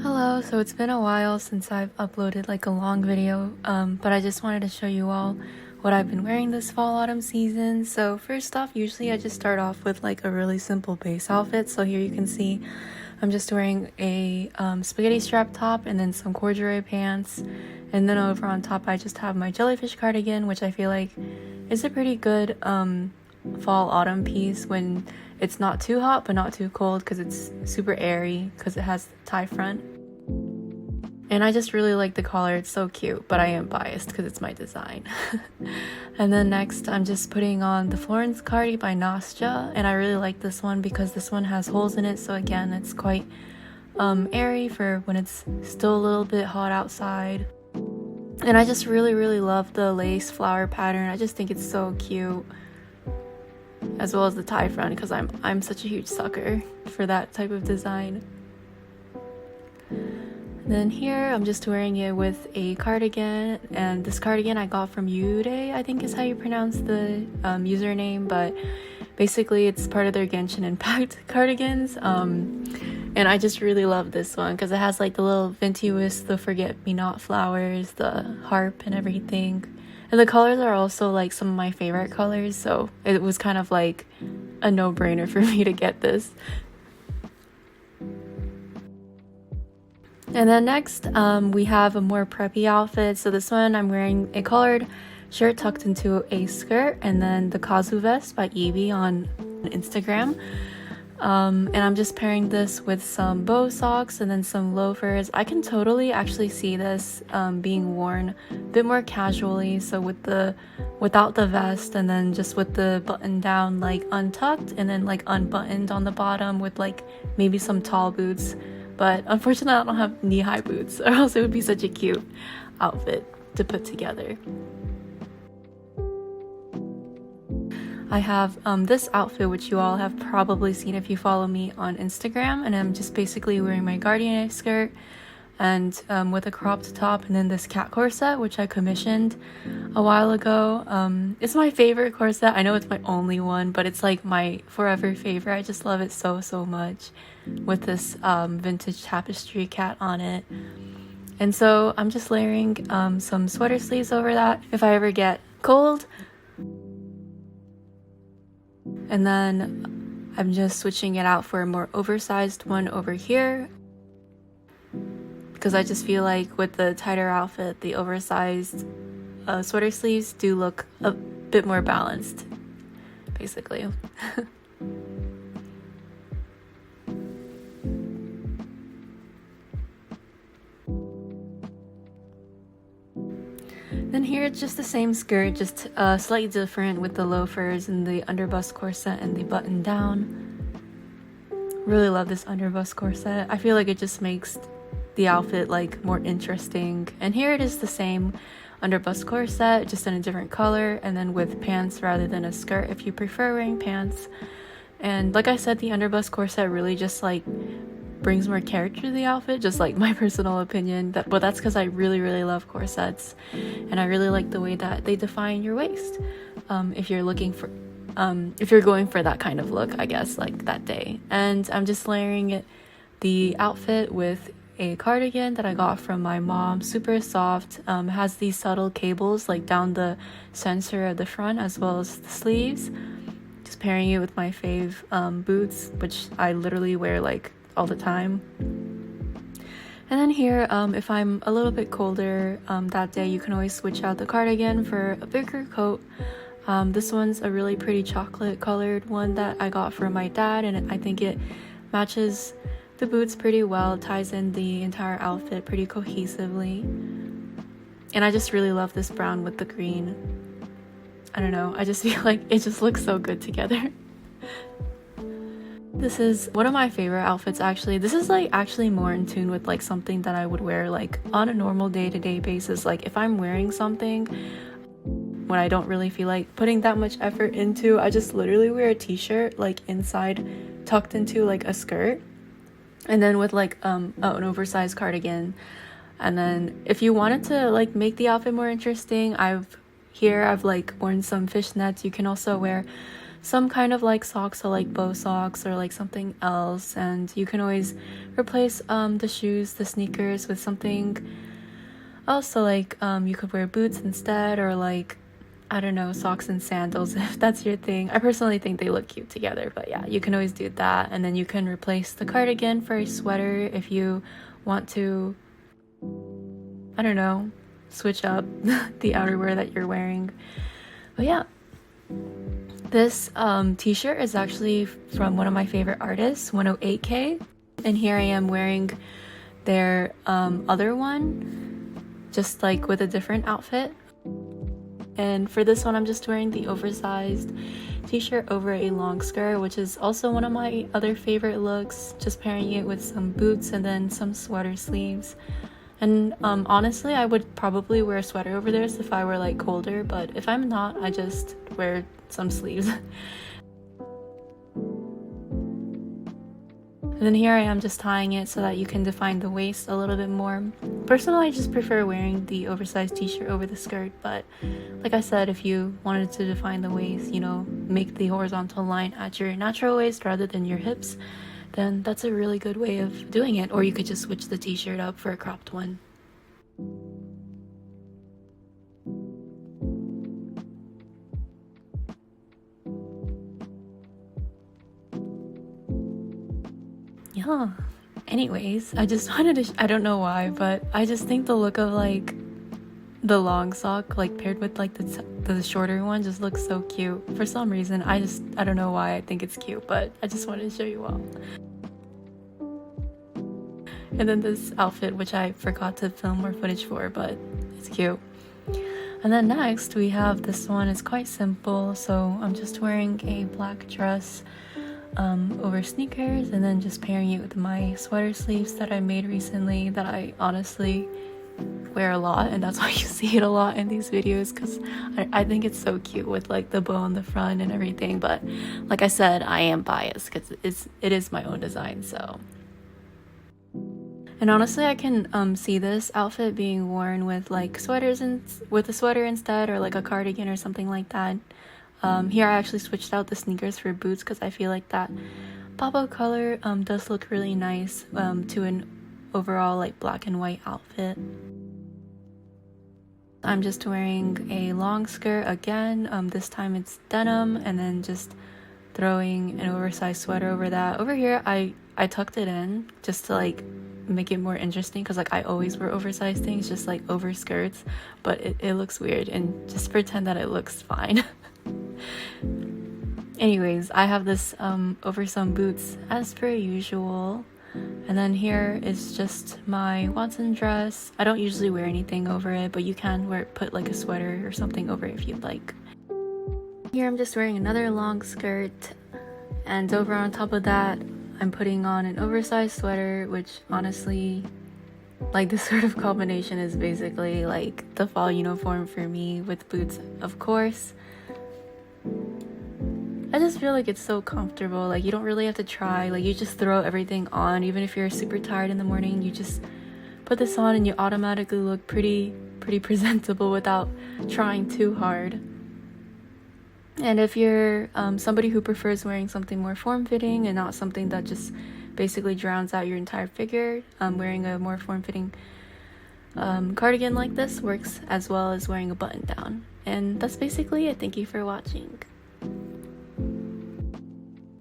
Hello, so it's been a while since I've uploaded like a long video, but I just wanted to show you all what I've been wearing this fall autumn season. So first off, usually I just start off with like a really simple base outfit. So here you can see I'm just wearing a spaghetti strap top and then some corduroy pants, and then over on top I just have my jellyfish cardigan, which I feel like is a pretty good fall autumn piece when it's not too hot but not too cold, because it's super airy because it has the tie front. And I just really like the collar, it's so cute, but I am biased because it's my design. And then next I'm just putting on the Florence Cardi by Nastya, and I really like this one because this one has holes in it, so again it's quite airy for when it's still a little bit hot outside. And I just really love the lace flower pattern. I just think it's so cute, as well as the tie front, because I'm such a huge sucker for that type of design. Then here I'm just wearing it with a cardigan, and this cardigan I got from Yude, I think is how you pronounce the username, but basically it's part of their Genshin Impact cardigans, and I just really love this one because it has like the little vintage, the forget-me-not flowers, the harp and everything, and the colors are also like some of my favorite colors, so it was kind of like a no-brainer for me to get this. And then next, we have a more preppy outfit. So this one, I'm wearing a collared shirt tucked into a skirt, and then the Kazu vest by Evie on Instagram. And I'm just pairing this with some bow socks and then some loafers. I can totally actually see this being worn a bit more casually. So without the vest, and then just with the button down like untucked and then like unbuttoned on the bottom with like maybe some tall boots. But unfortunately I don't have knee-high boots, or else it would be such a cute outfit to put together. I have this outfit, which you all have probably seen if you follow me on Instagram, and I'm just basically wearing my Guardian skirt and with a cropped top, and then this cat corset, which I commissioned a while ago. It's my favorite corset. I know it's my only one, but it's like my forever favorite. I just love it so much, with this vintage tapestry cat on it. And so I'm just layering some sweater sleeves over that if I ever get cold. And then I'm just switching it out for a more oversized one over here, because I just feel like with the tighter outfit, the oversized sweater sleeves do look a bit more balanced, basically. Then here it's just the same skirt, just slightly different with the loafers and the underbust corset and the button down. Really love this underbust corset. I feel like it just makes the outfit like more interesting. And here it is the same underbust corset, just in a different color, and then with pants rather than a skirt if you prefer wearing pants. And like I said, the underbust corset really just like brings more character to the outfit, just like my personal opinion. But that's because I really love corsets, and I really like the way that they define your waist. If you're going for that kind of look, I guess, like that day. And I'm just layering the outfit with a cardigan that I got from my mom, super soft. Has these subtle cables like down the center of the front as well as the sleeves. Just pairing it with my fave boots, which I literally wear like all the time. And then here, if I'm a little bit colder that day, you can always switch out the cardigan for a bigger coat. This one's a really pretty chocolate colored one that I got from my dad, and I think it matches the boots pretty well, ties in the entire outfit pretty cohesively. And I just really love this brown with the green. I don't know, I just feel like it just looks so good together. This is one of my favorite outfits, actually. This is like actually more in tune with like something that I would wear like on a normal day-to-day basis. Like if I'm wearing something when I don't really feel like putting that much effort into, I just literally wear a t-shirt like inside tucked into like a skirt, and then with like an oversized cardigan. And then if you wanted to like make the outfit more interesting, I've like worn some fishnets. You can also wear some kind of like socks, so like bow socks or like something else, and you can always replace the shoes, the sneakers, with something else. So like you could wear boots instead, or like, I don't know, socks and sandals if that's your thing. I personally think they look cute together, but yeah, you can always do that. And then you can replace the cardigan for a sweater if you want to, I don't know, switch up the outerwear that you're wearing. But yeah, this t-shirt is actually from one of my favorite artists, 108K, and here I am wearing their other one, just like with a different outfit. And for this one, I'm just wearing the oversized t-shirt over a long skirt, which is also one of my other favorite looks, just pairing it with some boots and then some sweater sleeves. And honestly, I would probably wear a sweater over this if I were like colder, but if I'm not, I just wear some sleeves. And then here I am just tying it so that you can define the waist a little bit more. Personally, I just prefer wearing the oversized t-shirt over the skirt, but like I said, if you wanted to define the waist, you know, make the horizontal line at your natural waist rather than your hips, then that's a really good way of doing it. Or you could just switch the t-shirt up for a cropped one. Yeah. Anyways, I just wanted to, I don't know why, but I just think the look of like the long sock like paired with like the shorter one just looks so cute. For some reason, I don't know why I think it's cute, but I just wanted to show you all. And then this outfit, which I forgot to film more footage for, but it's cute. And then next we have this one. It's quite simple, so I'm just wearing a black dress over sneakers, and then just pairing it with my sweater sleeves that I made recently, that I honestly wear a lot, and that's why you see it a lot in these videos, because I think it's so cute with like the bow on the front and everything. But like I said, I am biased because it is my own design. So, and honestly, I can see this outfit being worn with like sweaters and with a sweater instead, or like a cardigan or something like that. Here I actually switched out the sneakers for boots because I feel like that pop-up color does look really nice to an overall like black and white outfit. I'm just wearing a long skirt again. This time it's denim, and then just throwing an oversized sweater over that. Over here I tucked it in just to like make it more interesting, because like I always wear oversized things just like over skirts, but it looks weird, and just pretend that it looks fine. Anyways, I have this over some boots as per usual, and then here is just my Watson dress. I don't usually wear anything over it, but you can put like a sweater or something over it if you'd like. Here I'm just wearing another long skirt, and over on top of that I'm putting on an oversized sweater, which honestly, like this sort of combination is basically like the fall uniform for me, with boots of course. I just feel like it's so comfortable. Like you don't really have to try, like you just throw everything on. Even if you're super tired in the morning, you just put this on and you automatically look pretty presentable without trying too hard. And if you're somebody who prefers wearing something more form-fitting and not something that just basically drowns out your entire figure, wearing a more form-fitting cardigan like this works as well as wearing a button down. And that's basically it. Thank you for watching.